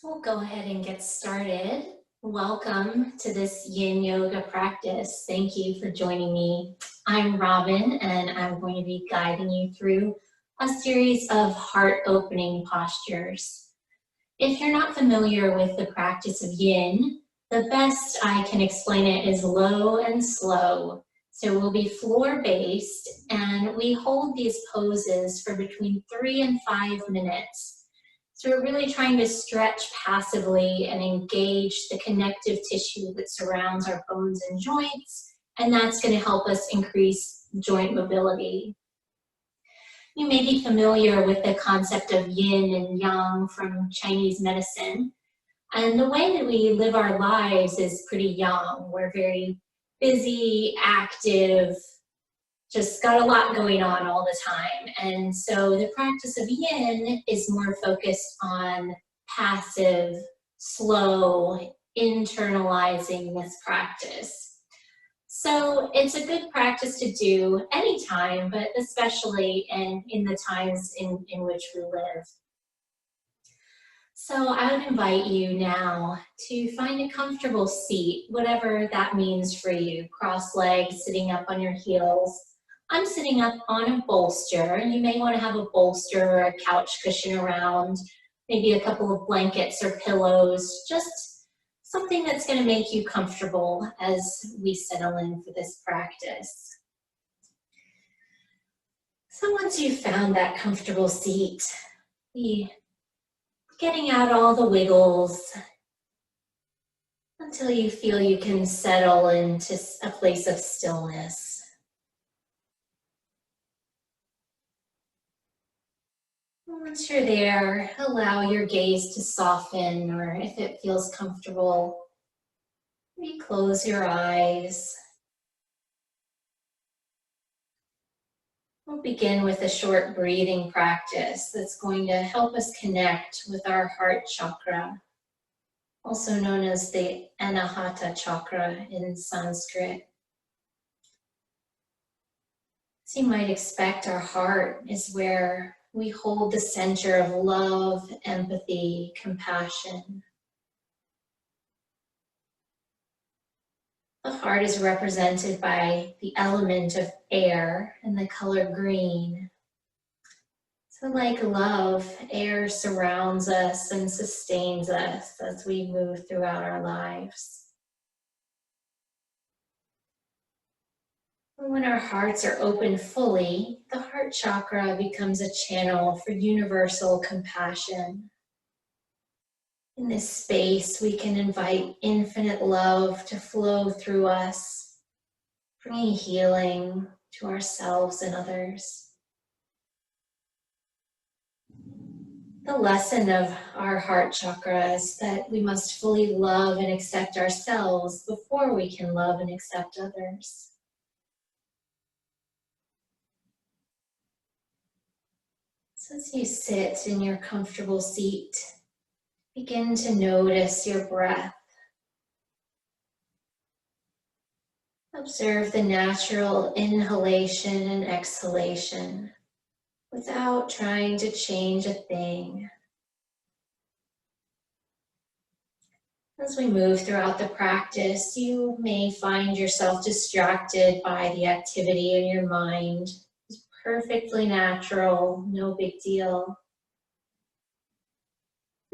So we'll go ahead and get started. Welcome to this Yin Yoga practice. Thank you for joining me. I'm Robin, and I'm going to be guiding you through a series of heart-opening postures. If you're not familiar with the practice of Yin, the best I can explain it is low and slow. So we'll be floor-based, and we hold these poses for between 3 and 5 minutes. So we're really trying to stretch passively and engage the connective tissue that surrounds our bones and joints, and that's going to help us increase joint mobility. You may be familiar with the concept of yin and yang from Chinese medicine, and the way that we live our lives is pretty yang. We're very busy, active, just got a lot going on all the time. And so the practice of yin is more focused on passive, slow, internalizing this practice. So it's a good practice to do anytime, but especially in the times in which we live. So I would invite you now to find a comfortable seat, whatever that means for you, cross-legged, sitting up on your heels. I'm sitting up on a bolster. You may want to have a bolster or a couch cushion around, maybe a couple of blankets or pillows, just something that's going to make you comfortable as we settle in for this practice. So once you've found that comfortable seat, getting out all the wiggles until you feel you can settle into a place of stillness. Once you're there, allow your gaze to soften, or if it feels comfortable, maybe close your eyes. We'll begin with a short breathing practice that's going to help us connect with our heart chakra, also known as the Anahata chakra in Sanskrit. As you might expect, our heart is where we hold the center of love, empathy, compassion. The heart is represented by the element of air and the color green. So like love, air surrounds us and sustains us as we move throughout our lives. When our hearts are open fully, the heart chakra becomes a channel for universal compassion. In this space, we can invite infinite love to flow through us, bringing healing to ourselves and others. The lesson of our heart chakra is that we must fully love and accept ourselves before we can love and accept others. So as you sit in your comfortable seat, begin to notice your breath. Observe the natural inhalation and exhalation without trying to change a thing. As we move throughout the practice, you may find yourself distracted by the activity in your mind. It's perfectly natural, no big deal.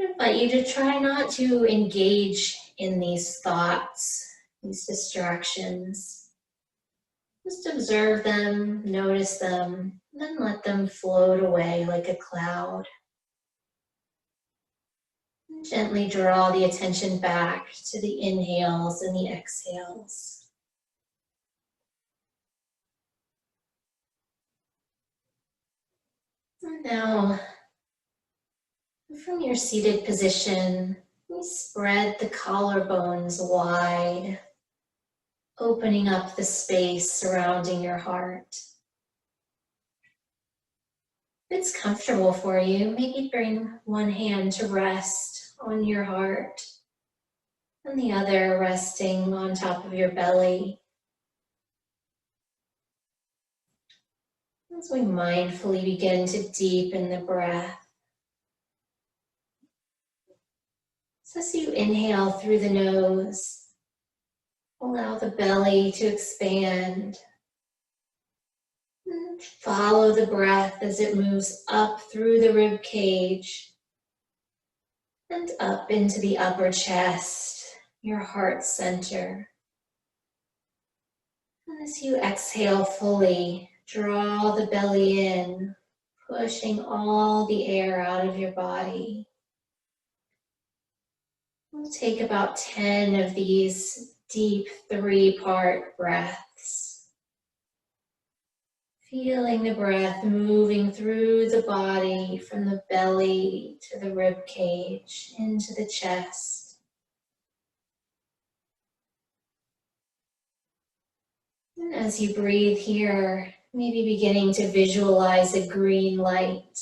I invite you to try not to engage in these thoughts, these distractions. Just observe them, notice them, and then let them float away like a cloud. And gently draw the attention back to the inhales and the exhales. And now, from your seated position, you spread the collarbones wide, opening up the space surrounding your heart. If it's comfortable for you, maybe bring one hand to rest on your heart and the other resting on top of your belly. As we mindfully begin to deepen the breath, So as you inhale through the nose, allow the belly to expand. And follow the breath as it moves up through the rib cage and up into the upper chest, your heart center. And as you exhale fully, draw the belly in, pushing all the air out of your body. We'll take about 10 of these deep 3-part breaths. Feeling the breath moving through the body from the belly to the rib cage into the chest. And as you breathe here, maybe beginning to visualize a green light,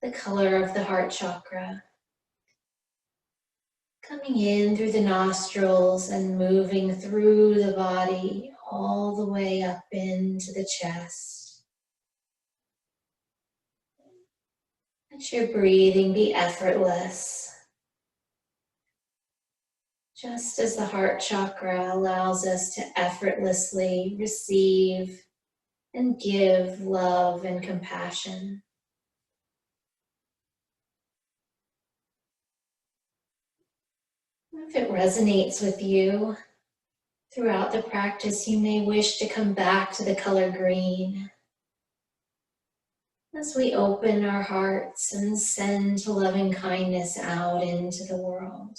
the color of the heart chakra, coming in through the nostrils and moving through the body all the way up into the chest. Let your breathing be effortless, just as the heart chakra allows us to effortlessly receive and give love and compassion. If it resonates with you, throughout the practice, you may wish to come back to the color green as we open our hearts and send loving kindness out into the world.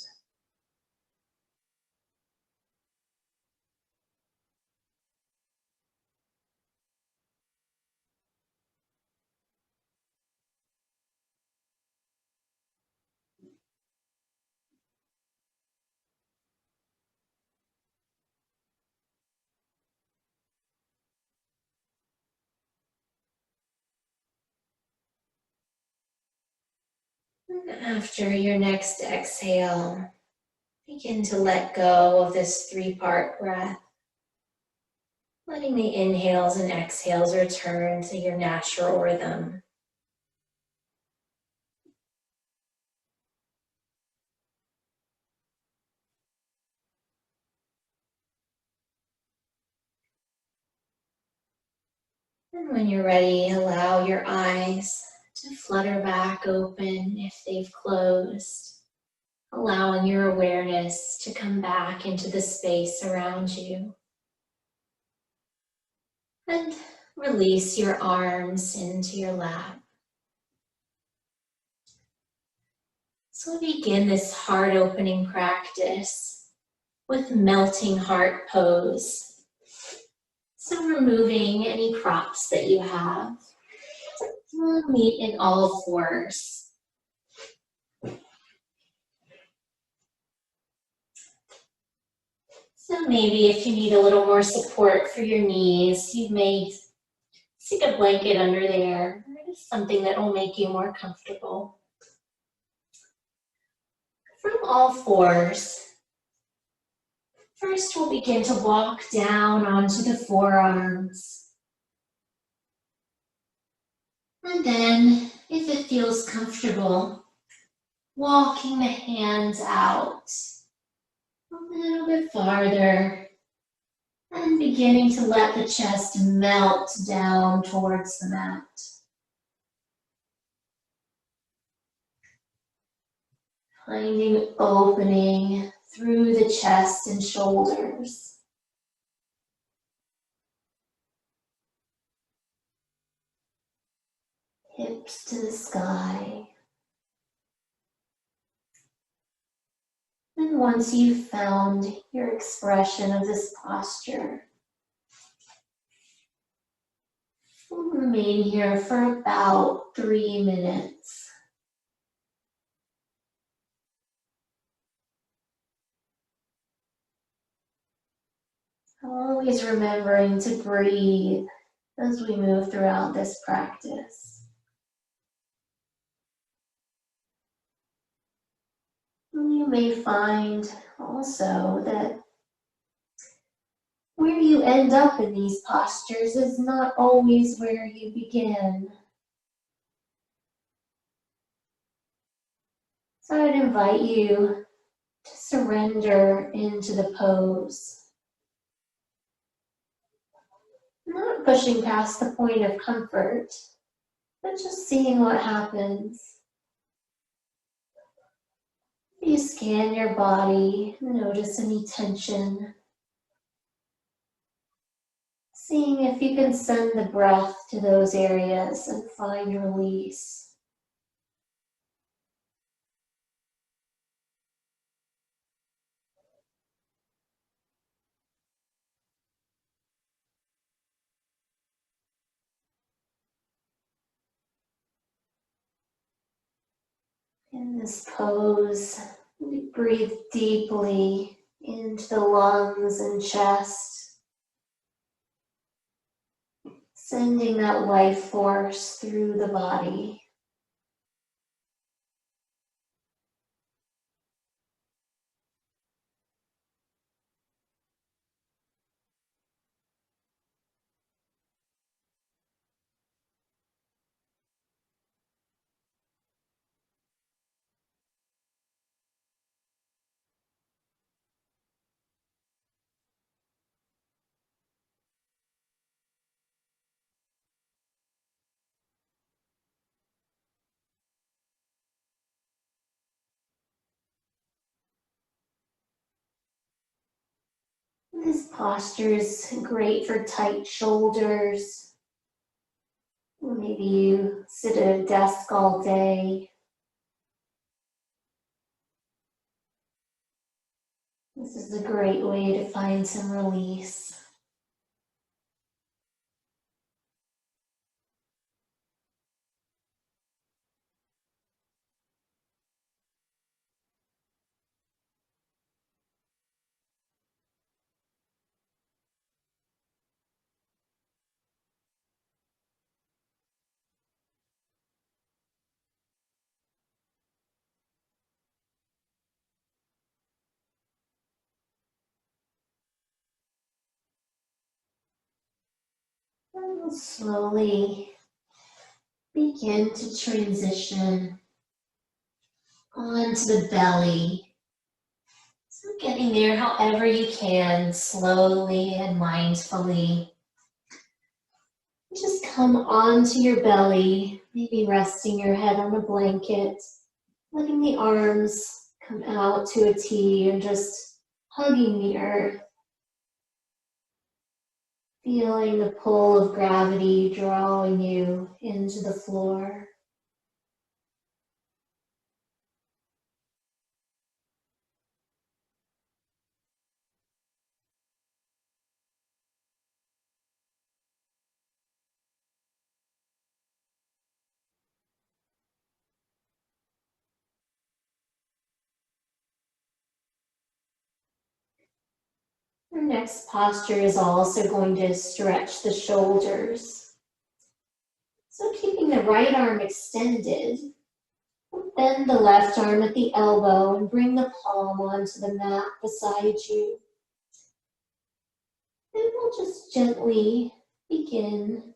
After your next exhale, begin to let go of this 3-part breath, letting the inhales and exhales return to your natural rhythm. And when you're ready, allow your eyes to flutter back open if they've closed, allowing your awareness to come back into the space around you. And release your arms into your lap. So we begin this heart-opening practice with melting heart pose. So removing any props that you have. We'll meet in all fours. So maybe if you need a little more support for your knees, you may stick a blanket under there, or something that will make you more comfortable. From all fours, first we'll begin to walk down onto the forearms. And then, if it feels comfortable, walking the hands out a little bit farther and beginning to let the chest melt down towards the mat. Finding opening through the chest and shoulders. Hips to the sky. And once you've found your expression of this posture, we'll remain here for about 3 minutes. Always remembering to breathe as we move throughout this practice. You may find also that where you end up in these postures is not always where you begin. So I would invite you to surrender into the pose, not pushing past the point of comfort, but just seeing what happens. You scan your body, notice any tension, seeing if you can send the breath to those areas and find release. In this pose, we breathe deeply into the lungs and chest, sending that life force through the body. This posture is great for tight shoulders. Maybe you sit at a desk all day. This is a great way to find some release. And we'll slowly begin to transition onto the belly. So getting there however you can, slowly and mindfully. Just come onto your belly, maybe resting your head on a blanket, letting the arms come out to a T and just hugging the earth. Feeling the pull of gravity drawing you into the floor. Our next posture is also going to stretch the shoulders. So keeping the right arm extended, bend the left arm at the elbow and bring the palm onto the mat beside you. And we'll just gently begin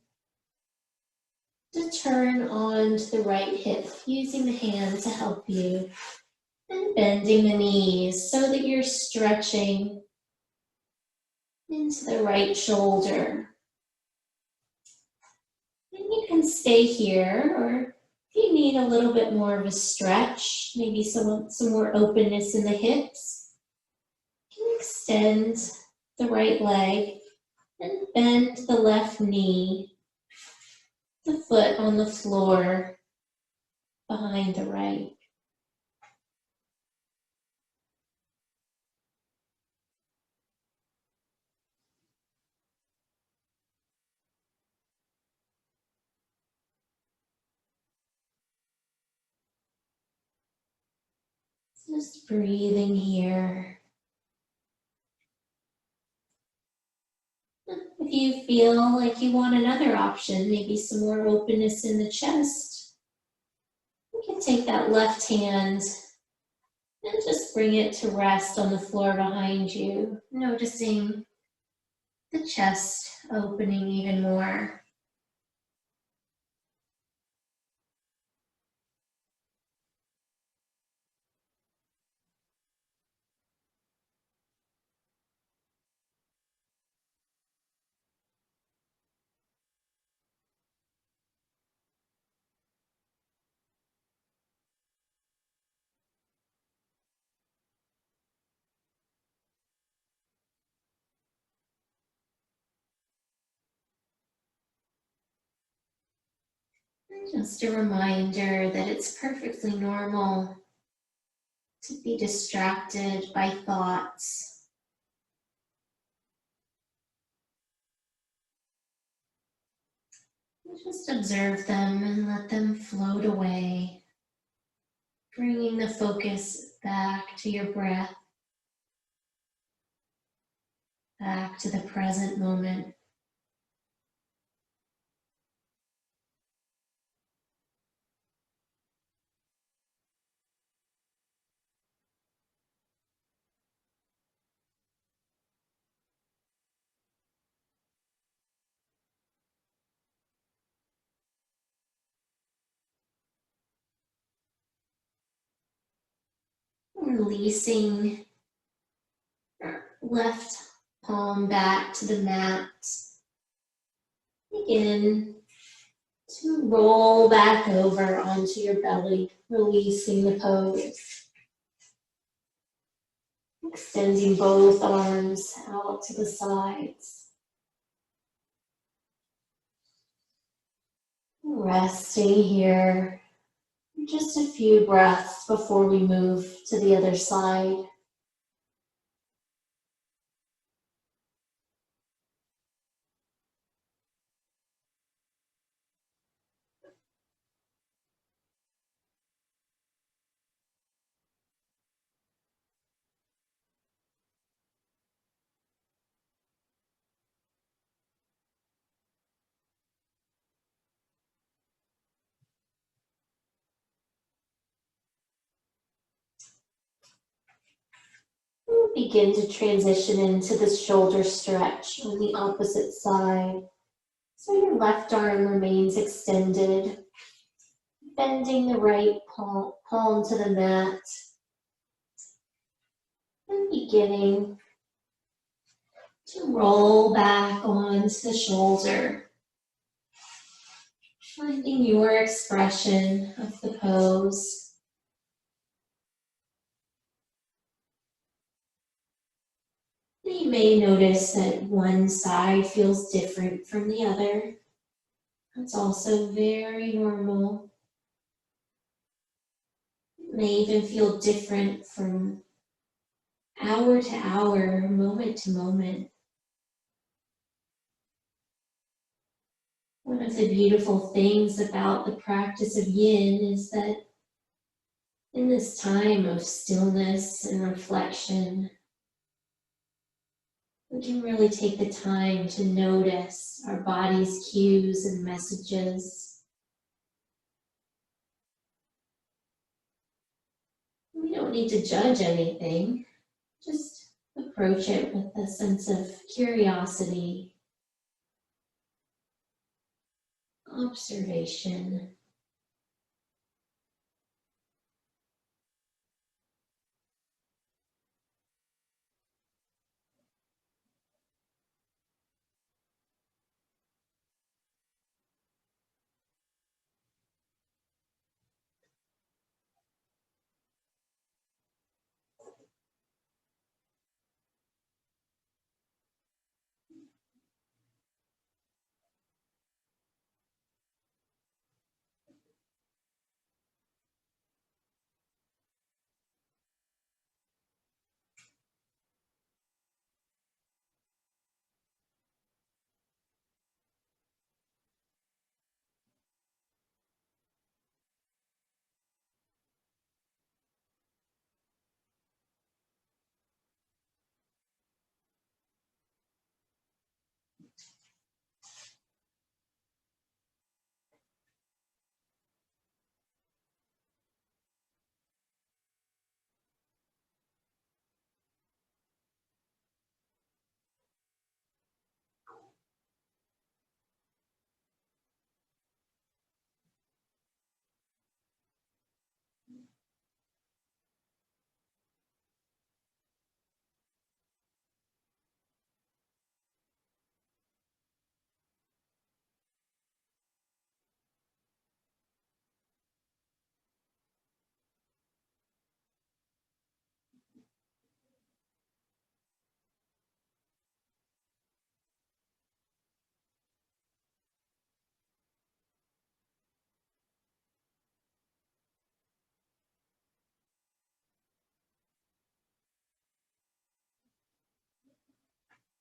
to turn onto the right hip, using the hand to help you, and bending the knees so that you're stretching into the right shoulder. And you can stay here, or if you need a little bit more of a stretch, maybe some more openness in the hips, you can extend the right leg and bend the left knee, the foot on the floor behind the right. Just breathing here. If you feel like you want another option, maybe some more openness in the chest, you can take that left hand and just bring it to rest on the floor behind you, noticing the chest opening even more. Just a reminder that it's perfectly normal to be distracted by thoughts. Just observe them and let them float away, bringing the focus back to your breath, back to the present moment. Releasing our left palm back to the mat. Begin to roll back over onto your belly, releasing the pose. Extending both arms out to the sides. Resting here. Just a few breaths before we move to the other side. We'll begin to transition into the shoulder stretch on the opposite side. So your left arm remains extended, bending the right palm to the mat, and beginning to roll back onto the shoulder, finding your expression of the pose. You may notice that one side feels different from the other. That's also very normal. It may even feel different from hour to hour, moment to moment. One of the beautiful things about the practice of Yin is that in this time of stillness and reflection, we can really take the time to notice our body's cues and messages. We don't need to judge anything, just approach it with a sense of curiosity, observation.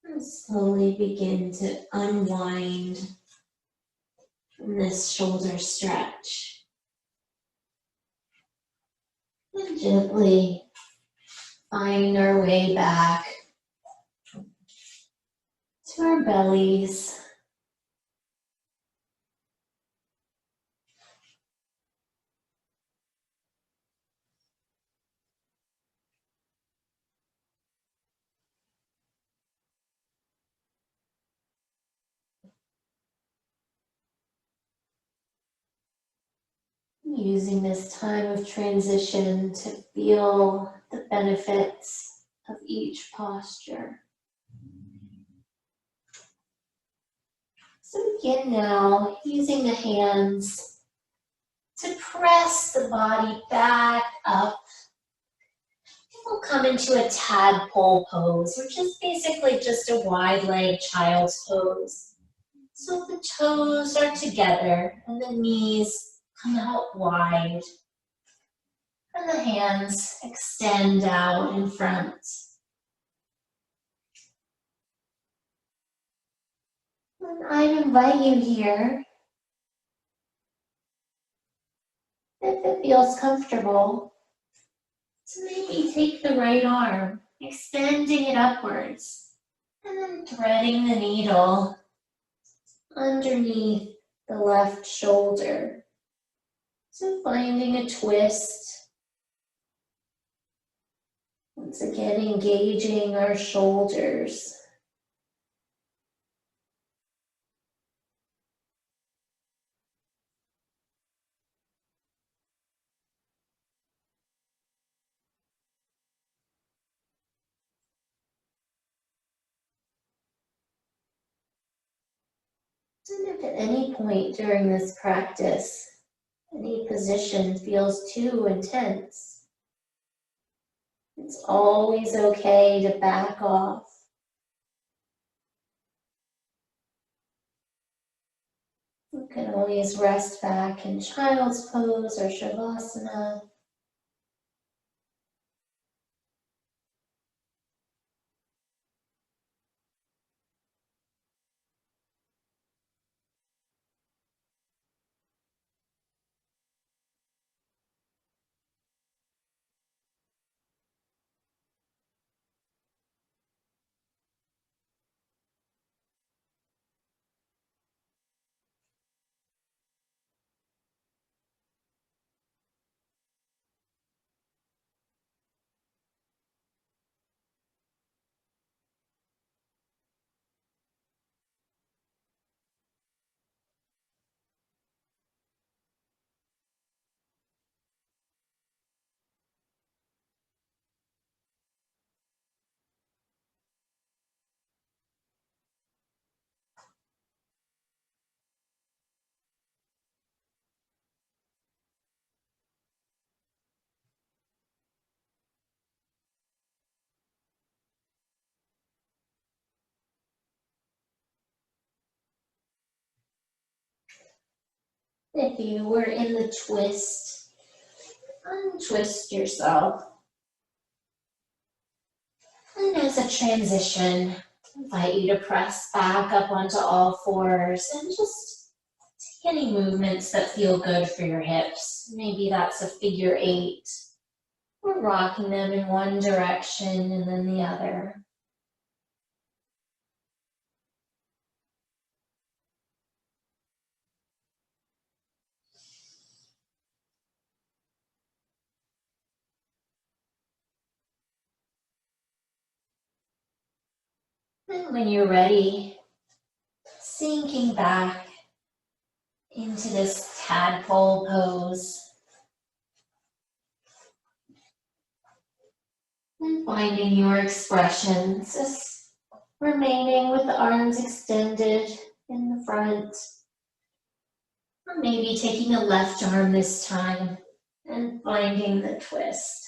And slowly begin to unwind from this shoulder stretch. And gently find our way back to our bellies. Using this time of transition to feel the benefits of each posture. So begin now using the hands to press the body back up. We'll come into a tadpole pose, which is basically just a wide leg child's pose. So the toes are together and the knees come out wide. And the hands extend out in front. And I invite you here, if it feels comfortable, to maybe take the right arm, extending it upwards, and then threading the needle underneath the left shoulder. So finding a twist. Once again, engaging our shoulders. And if at any point during this practice, any position feels too intense, it's always okay to back off. You can always rest back in child's pose or shavasana. If you were in the twist, untwist yourself. And as a transition, I invite you to press back up onto all fours and just take any movements that feel good for your hips. Maybe that's a figure eight. We're rocking them in one direction and then the other. And when you're ready, sinking back into this tadpole pose. And finding your expressions, just remaining with the arms extended in the front. Or maybe taking the left arm this time and finding the twist.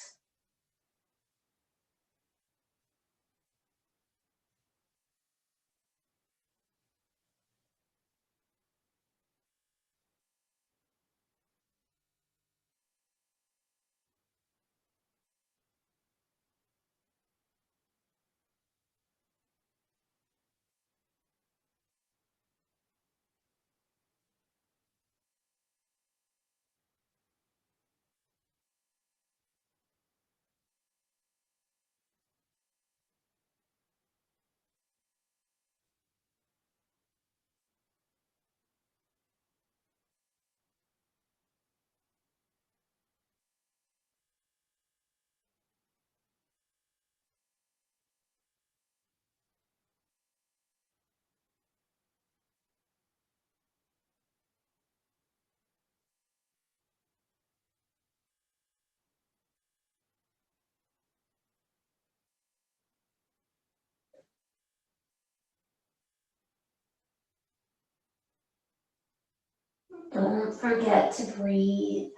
Don't forget to breathe.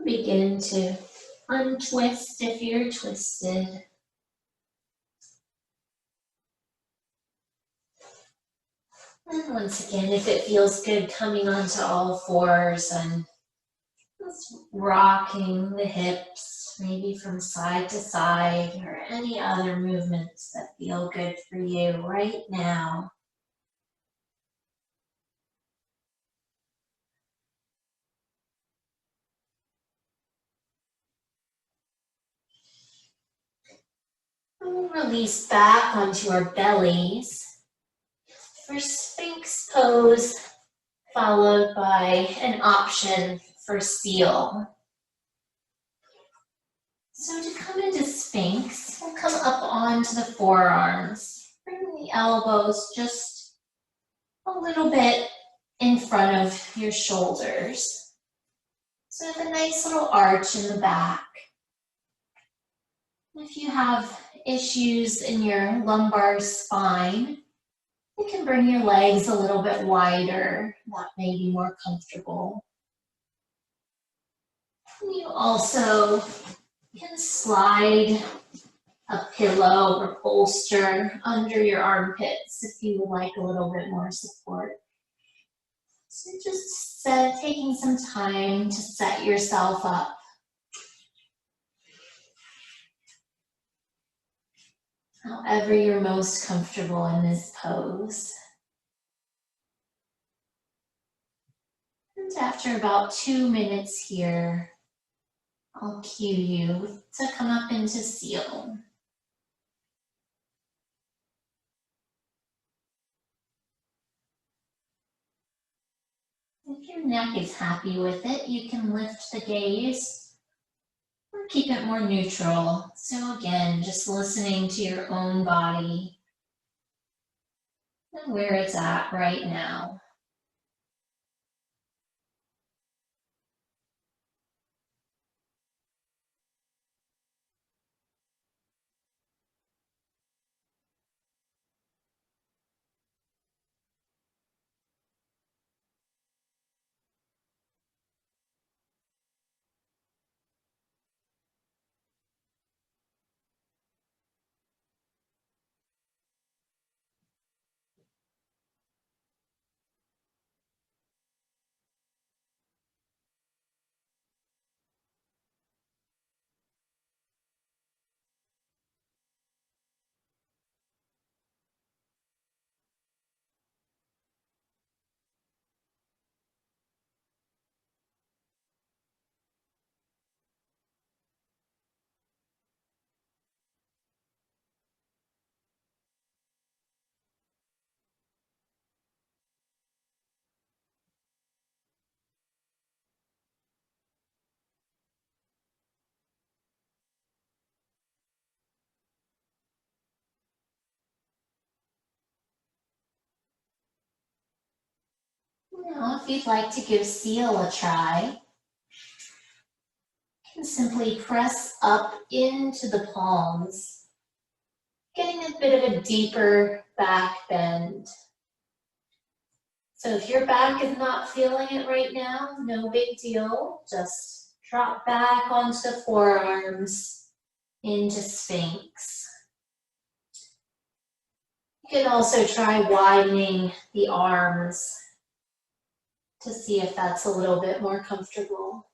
Begin to untwist if you're twisted. And once again, if it feels good, coming onto all fours and just rocking the hips, maybe from side to side, or any other movements that feel good for you right now. And we'll release back onto our bellies for Sphinx pose, followed by an option for seal. So to come into Sphinx, we'll come up onto the forearms. Bring the elbows just a little bit in front of your shoulders. So have a nice little arch in the back. If you have issues in your lumbar spine, you can bring your legs a little bit wider. That may be more comfortable. You also can slide a pillow or bolster under your armpits if you would like a little bit more support. So just taking some time to set yourself up. However you're most comfortable in this pose. And after about 2 minutes here, I'll cue you to come up into seal. If your neck is happy with it, you can lift the gaze or keep it more neutral. So again, just listening to your own body and where it's at right now. Now, if you'd like to give seal a try, you can simply press up into the palms, getting a bit of a deeper back bend. So if your back is not feeling it right now, no big deal. Just drop back onto the forearms into Sphinx. You can also try widening the arms to see if that's a little bit more comfortable.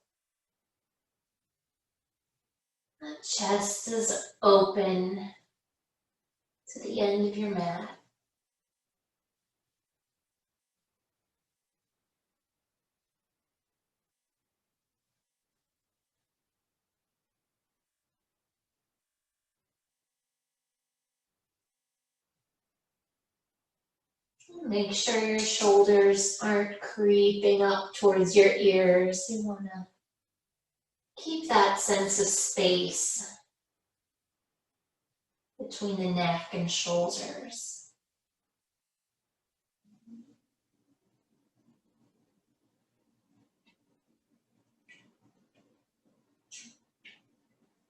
The chest is open. to the end of your mat. Make sure your shoulders aren't creeping up towards your ears. You want to keep that sense of space between the neck and shoulders.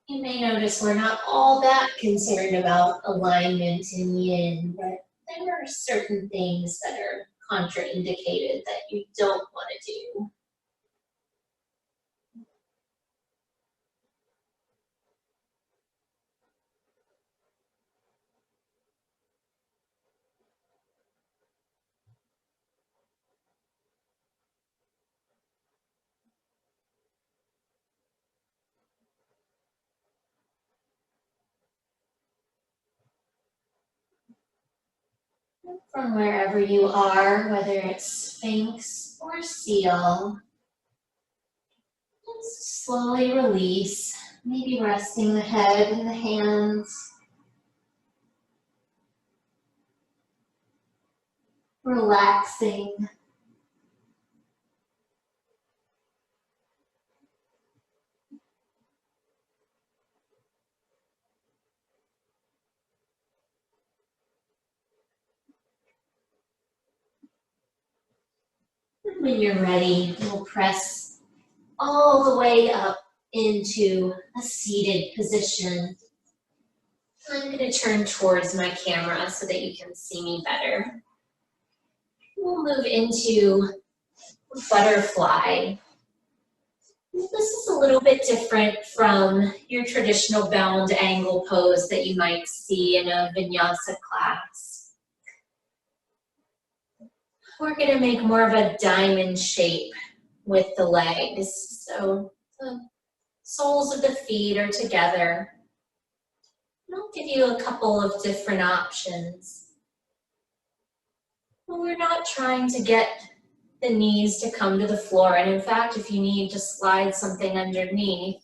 You may notice we're not all that concerned about alignment in yin, but there are certain things that are contraindicated that you don't want to do. From wherever you are, whether it's Sphinx or Seal, just slowly release, maybe resting the head in the hands, relaxing. When you're ready, you'll press all the way up into a seated position. I'm going to turn towards my camera so that you can see me better. We'll move into butterfly. This is a little bit different from your traditional bound angle pose that you might see in a vinyasa class. We're going to make more of a diamond shape with the legs. So the soles of the feet are together. I'll give you a couple of different options. We're not trying to get the knees to come to the floor. And in fact, if you need to slide something underneath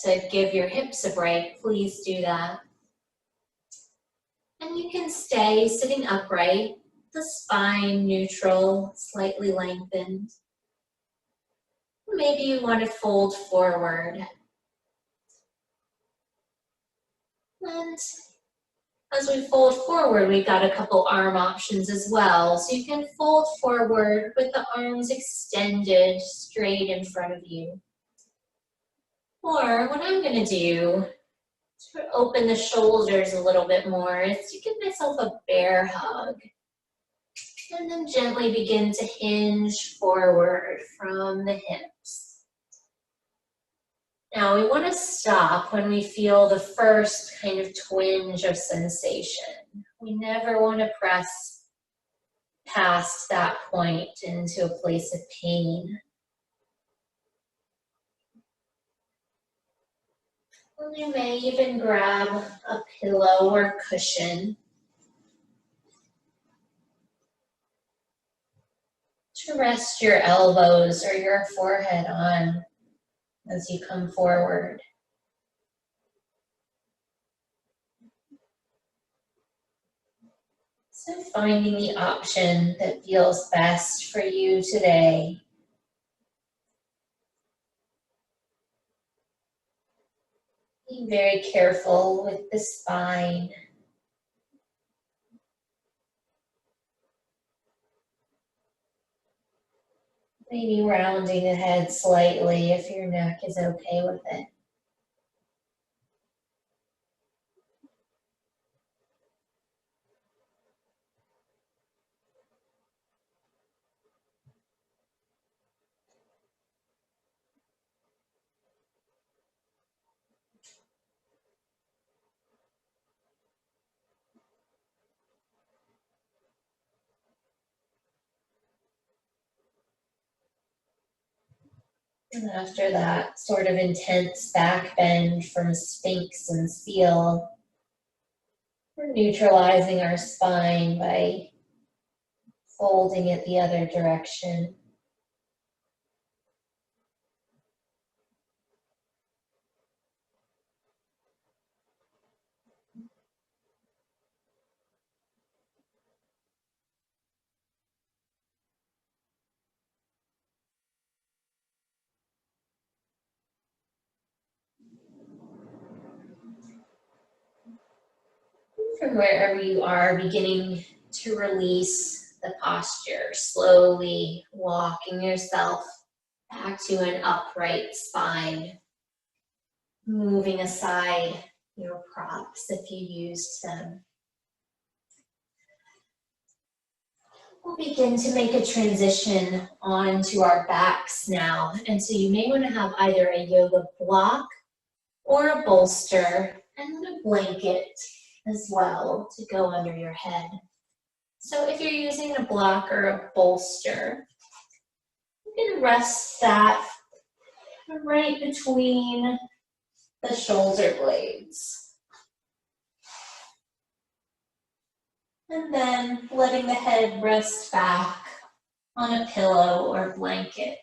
to give your hips a break, please do that. And you can stay sitting upright, the spine neutral, slightly lengthened. Maybe you want to fold forward. And as we fold forward, we've got a couple arm options as well. So you can fold forward with the arms extended straight in front of you. Or what I'm going to do to open the shoulders a little bit more is to give myself a bear hug. And then gently begin to hinge forward from the hips. Now we want to stop when we feel the first kind of twinge of sensation. We never want to press past that point into a place of pain. And you may even grab a pillow or cushion to rest your elbows or your forehead on as you come forward. So finding the option that feels best for you today. Being very careful with the spine. Maybe rounding the head slightly if your neck is okay with it. And after that sort of intense back bend from Sphinx and Seal, We're neutralizing our spine by folding it the other direction. From wherever you are, beginning to release the posture, slowly walking yourself back to an upright spine, moving aside your props if you used them. We'll begin to make a transition onto our backs now, and so you may want to have either a yoga block or a bolster and then a blanket as well to go under your head. So if you're using a block or a bolster, you can rest that right between the shoulder blades. And then letting the head rest back on a pillow or blanket.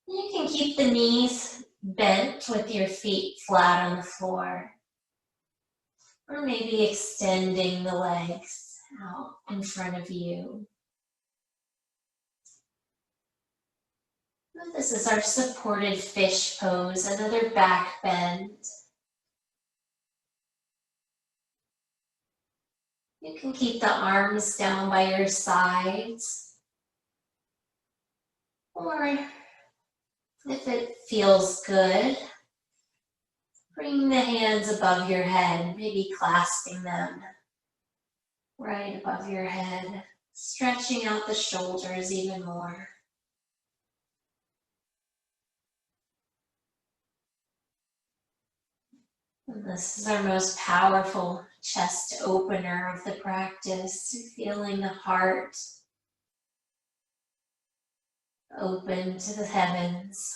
You can keep the knees bent with your feet flat on the floor. Or maybe extending the legs out in front of you. This is our supported fish pose, another back bend. You can keep the arms down by your sides. Or if it feels good, bring the hands above your head, maybe clasping them right above your head, stretching out the shoulders even more. And this is our most powerful chest opener of the practice, feeling the heart open to the heavens.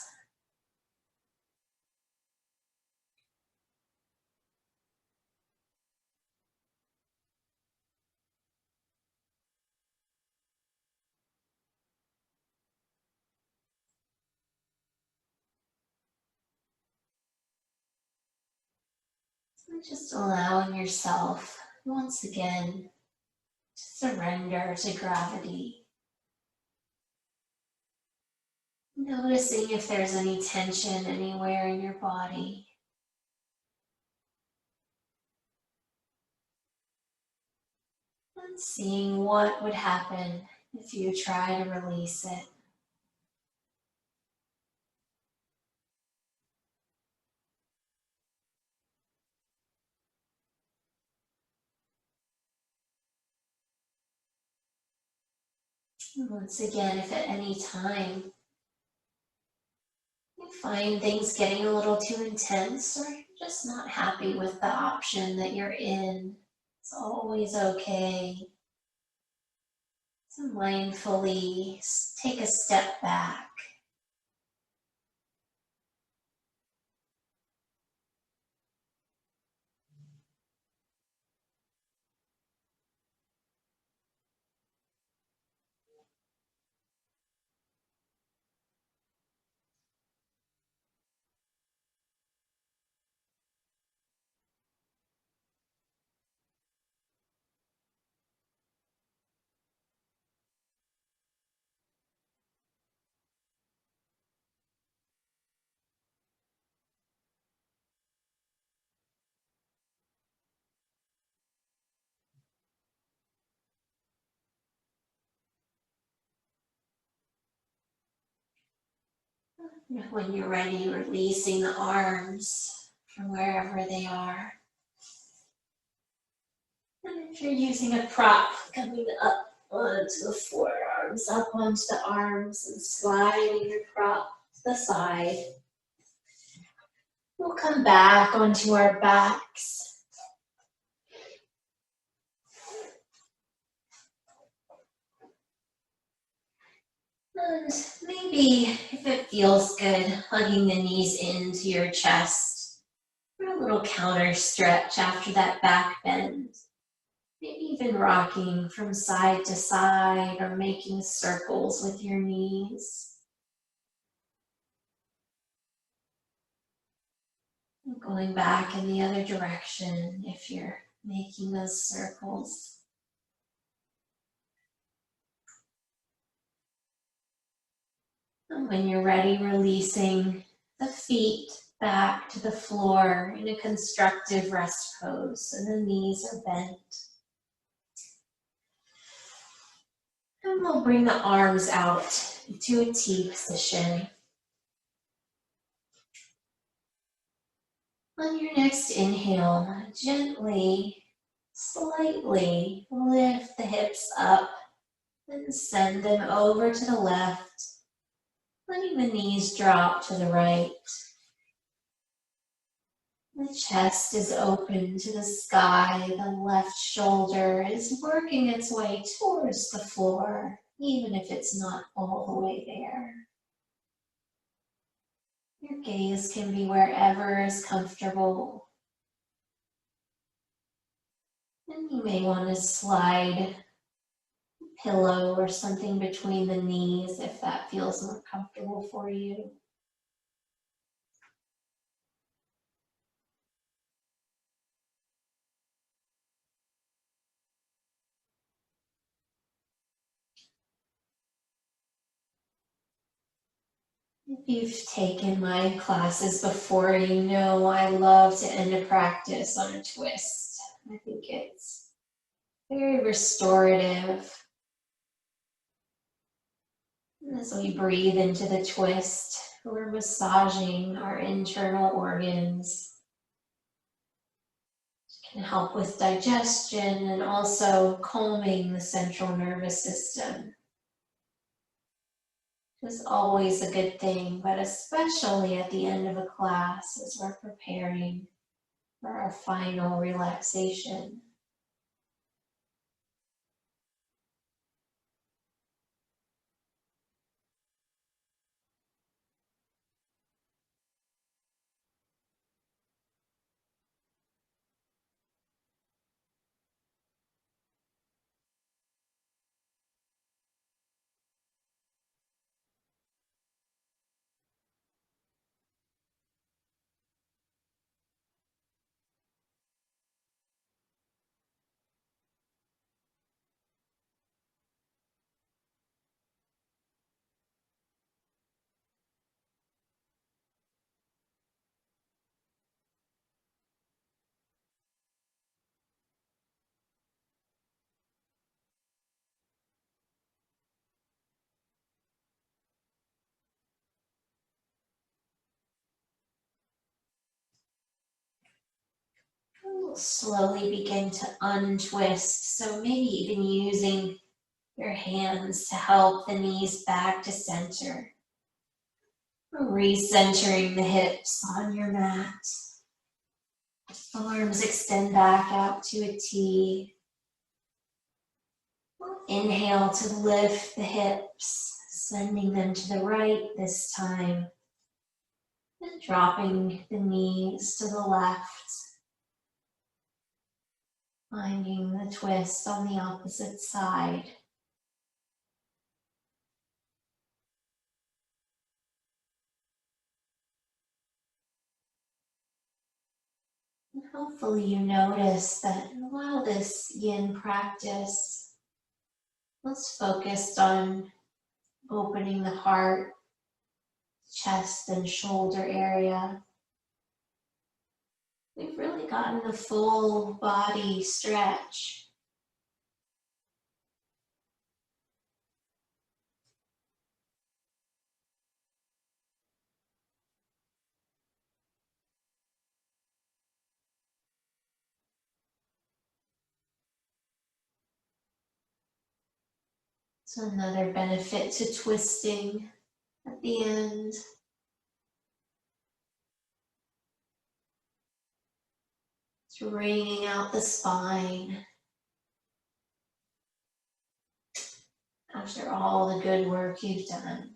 Just allowing yourself, once again, to surrender to gravity. Noticing if there's any tension anywhere in your body. And seeing what would happen if you try to release it. And once again, if at any time you find things getting a little too intense or you're just not happy with the option that you're in, it's always okay to mindfully take a step back. When you're ready, releasing the arms from wherever they are. And if you're using a prop, coming up onto the forearms, up onto the arms, and sliding your prop to the side. We'll come back onto our backs. And maybe, if it feels good, hugging the knees into your chest for a little counter stretch after that back bend. Maybe even rocking from side to side or making circles with your knees. Going back in the other direction if you're making those circles. And when you're ready, releasing the feet back to the floor in a constructive rest pose. So the knees are bent. And we'll bring the arms out to a T position. On your next inhale, gently, slightly lift the hips up and send them over to the left, letting the knees drop to the right. The chest is open to the sky, the left shoulder is working its way towards the floor, even if it's not all the way there. Your gaze can be wherever is comfortable. And you may want to slide a pillow or something between the knees if that feels more comfortable for you. If you've taken my classes before, you know I love to end a practice on a twist. I think it's very restorative. And as we breathe into the twist, we're massaging our internal organs. It can help with digestion and also calming the central nervous system. Is always a good thing, but especially at the end of a class as we're preparing for our final relaxation. We'll slowly begin to untwist, so maybe even using your hands to help the knees back to center. Recentering the hips on your mat. Arms extend back out to a T. Inhale to lift the hips, sending them to the right this time. And dropping the knees to the left. Finding the twist on the opposite side. And hopefully you notice that while this yin practice was focused on opening the heart, chest and shoulder area, we've really gotten the full body stretch. So another benefit to twisting at the end. Straightening out the spine. After all the good work you've done.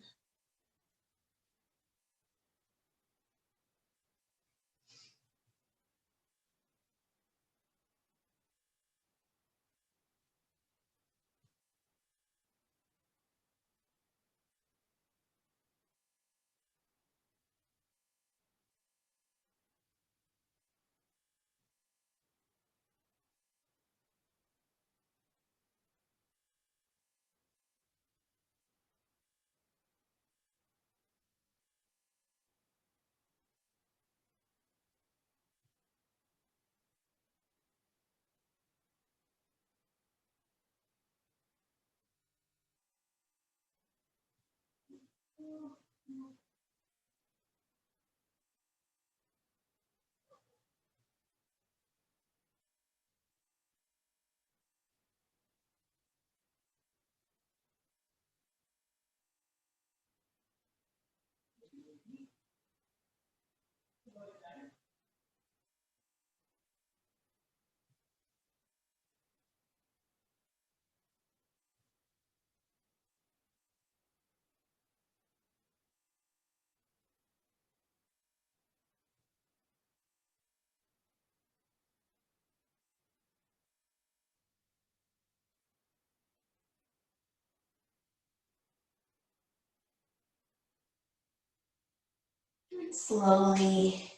Slowly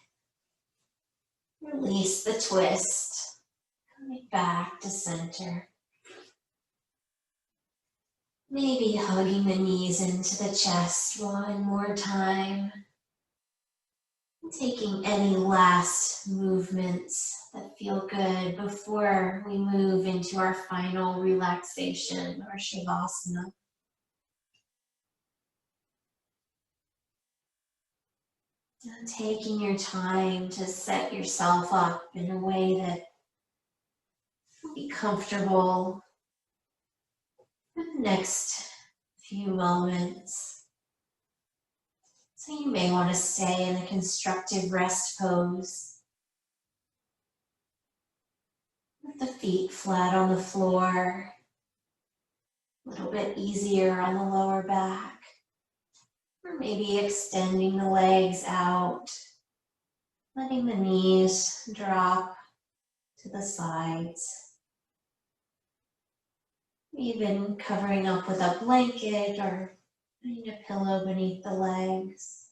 release the twist, coming back to center. Maybe hugging the knees into the chest one more time. Taking any last movements that feel good before we move into our final relaxation or shavasana. And taking your time to set yourself up in a way that will be comfortable for the next few moments. So you may want to stay in a constructive rest pose with the feet flat on the floor, a little bit easier on the lower back, or maybe extending the legs out, letting the knees drop to the sides, even covering up with a blanket or putting a pillow beneath the legs.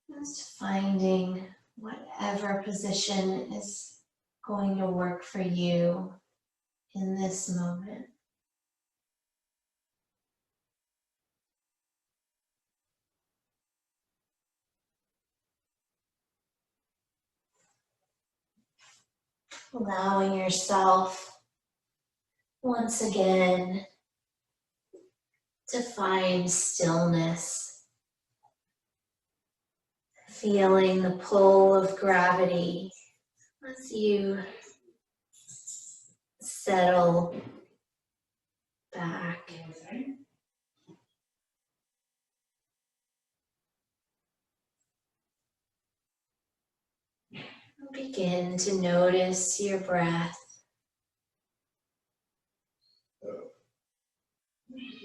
Just finding whatever position is going to work for you in this moment. Allowing yourself once again to find stillness, feeling the pull of gravity as you settle back. Begin to notice your breath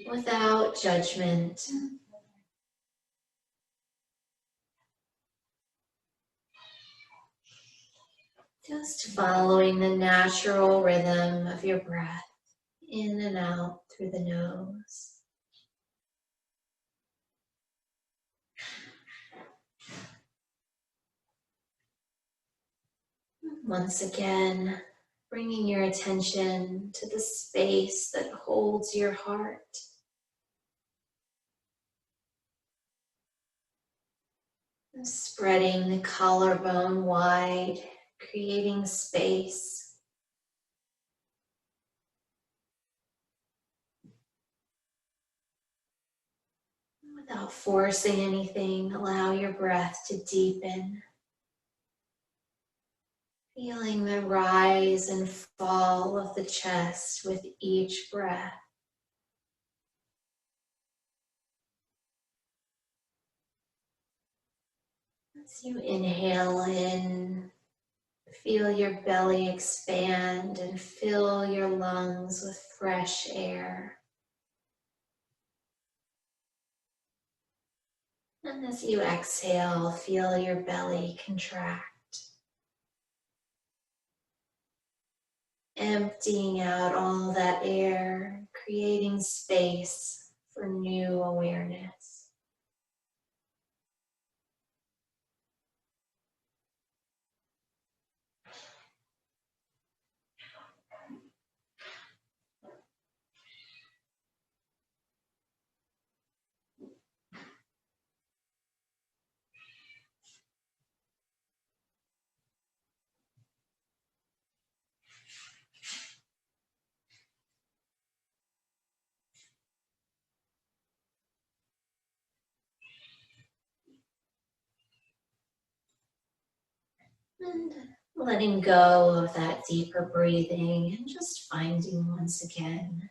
without judgment. Just following the natural rhythm of your breath in and out through the nose. Once again, bringing your attention to the space that holds your heart. Spreading the collarbone wide, creating space. Without forcing anything, allow your breath to deepen. Feeling the rise and fall of the chest with each breath. As you inhale in, feel your belly expand and fill your lungs with fresh air. And as you exhale, feel your belly contract, emptying out all that air, creating space for new awareness. And letting go of that deeper breathing and just finding once again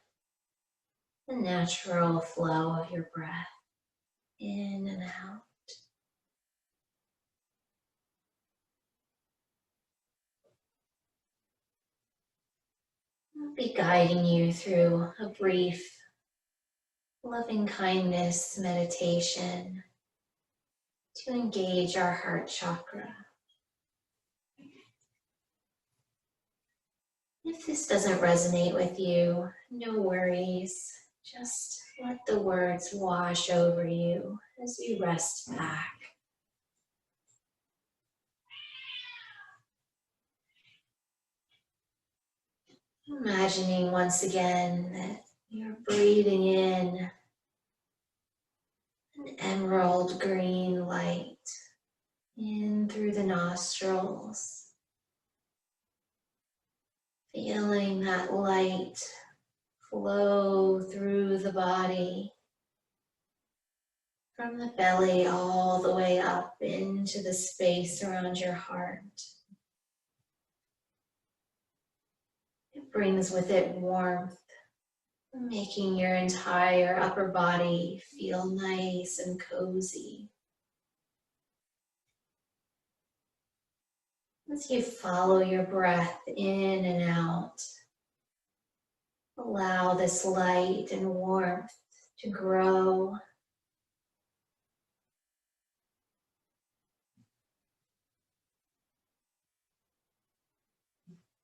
the natural flow of your breath in and out. I'll be guiding you through a brief loving kindness meditation to engage our heart chakra. If this doesn't resonate with you, no worries. Just let the words wash over you as you rest back. Imagining once again that you're breathing in an emerald green light in through the nostrils. Feeling that light flow through the body, from the belly all the way up into the space around your heart. It brings with it warmth, making your entire upper body feel nice and cozy. As you follow your breath in and out, allow this light and warmth to grow.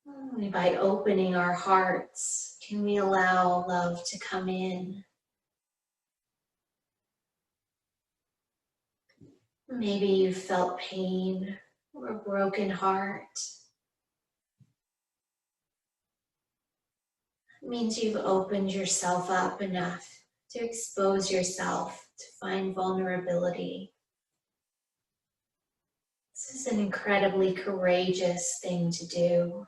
Only by opening our hearts can we allow love to come in. Maybe you felt pain or a broken heart. It means you've opened yourself up enough to expose yourself to find vulnerability. This is an incredibly courageous thing to do.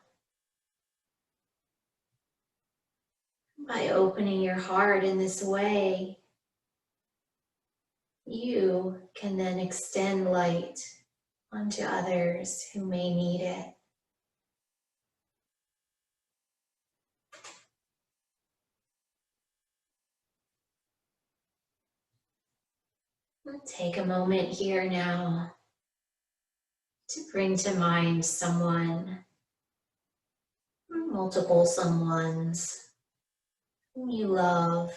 By opening your heart in this way, you can then extend light onto others who may need it. Take a moment here now to bring to mind someone, or multiple someones whom you love.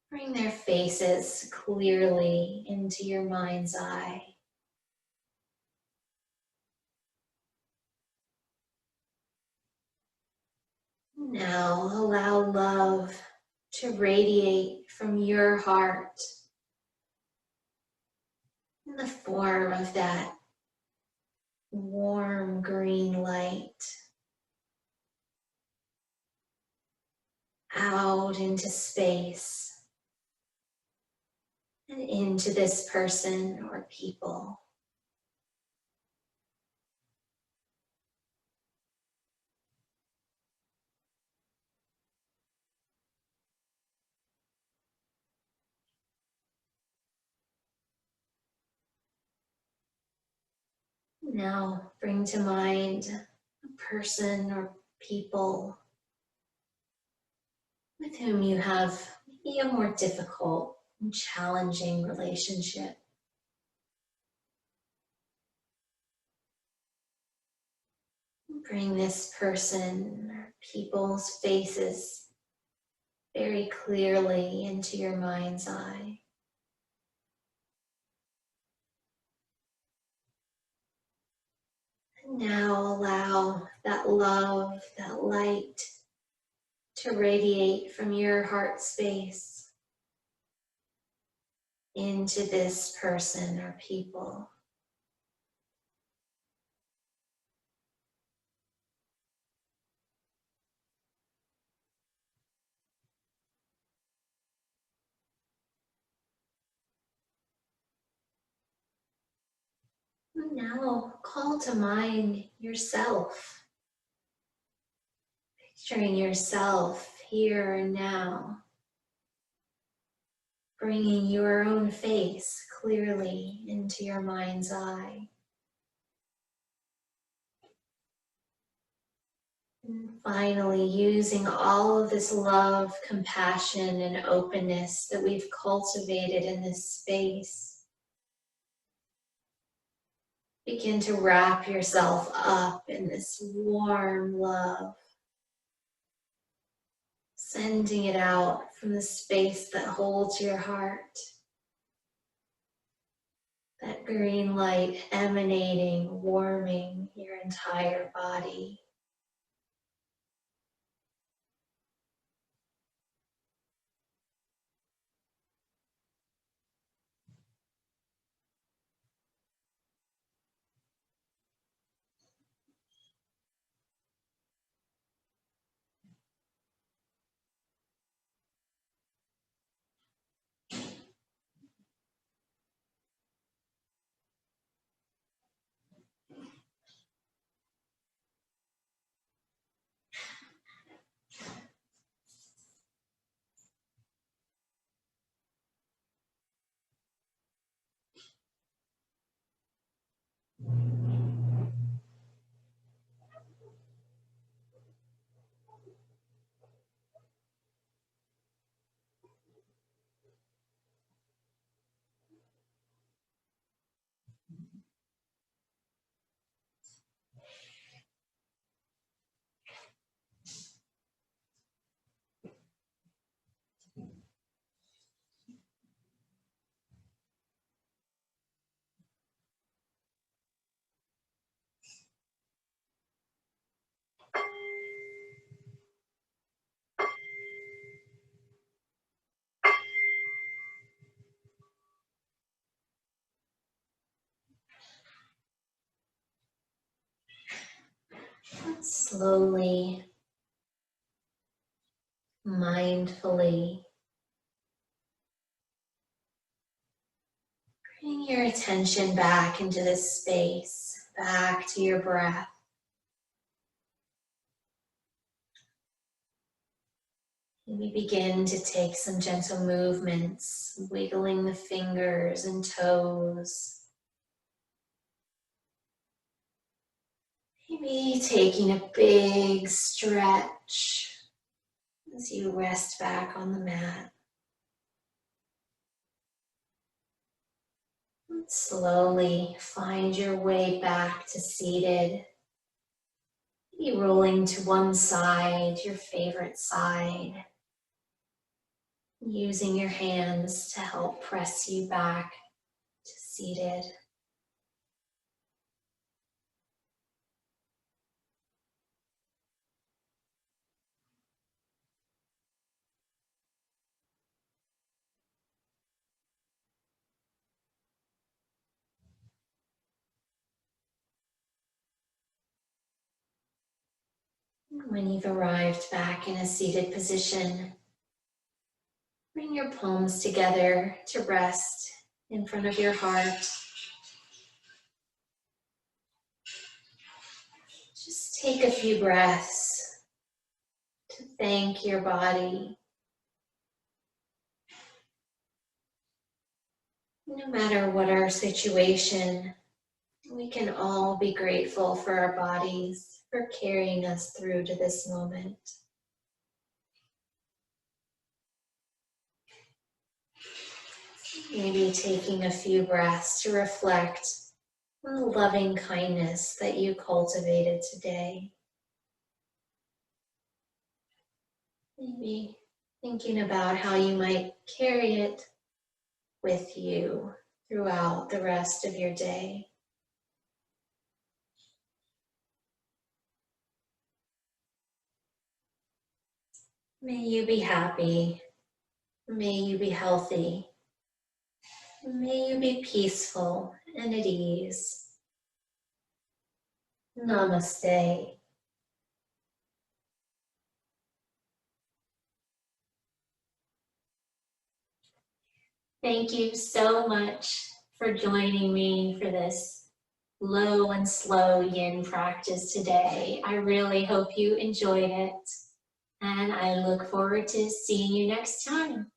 Bring their faces clearly into your mind's eye. Now allow love to radiate from your heart in the form of that warm green light out into space and into this person or people. Now bring to mind a person or people with whom you have maybe a more difficult and challenging relationship. Bring this person or people's faces very clearly into your mind's eye. And now allow that love, that light to radiate from your heart space into this person or people. And now call to mind yourself. Picturing yourself here and now. bringing your own face clearly into your mind's eye. And finally, using all of this love, compassion, and openness that we've cultivated in this space, begin to wrap yourself up in this warm love, sending it out from the space that holds your heart. That green light emanating, warming your entire body. Slowly, mindfully, bring your attention back into this space, back to your breath. And we begin to take some gentle movements, wiggling the fingers and toes. Maybe taking a big stretch as you rest back on the mat. And slowly find your way back to seated. Maybe rolling to one side, your favorite side. Using your hands to help press you back to seated. When you've arrived back in a seated position, bring your palms together to rest in front of your heart. Just take a few breaths to thank your body. No matter what our situation, we can all be grateful for our bodies for carrying us through to this moment. Maybe taking a few breaths to reflect on the loving kindness that you cultivated today. Maybe thinking about how you might carry it with you throughout the rest of your day. May you be happy. May you be healthy. May you be peaceful and at ease. Namaste. Thank you so much for joining me for this low and slow yin practice today. I really hope you enjoyed it, and I look forward to seeing you next time.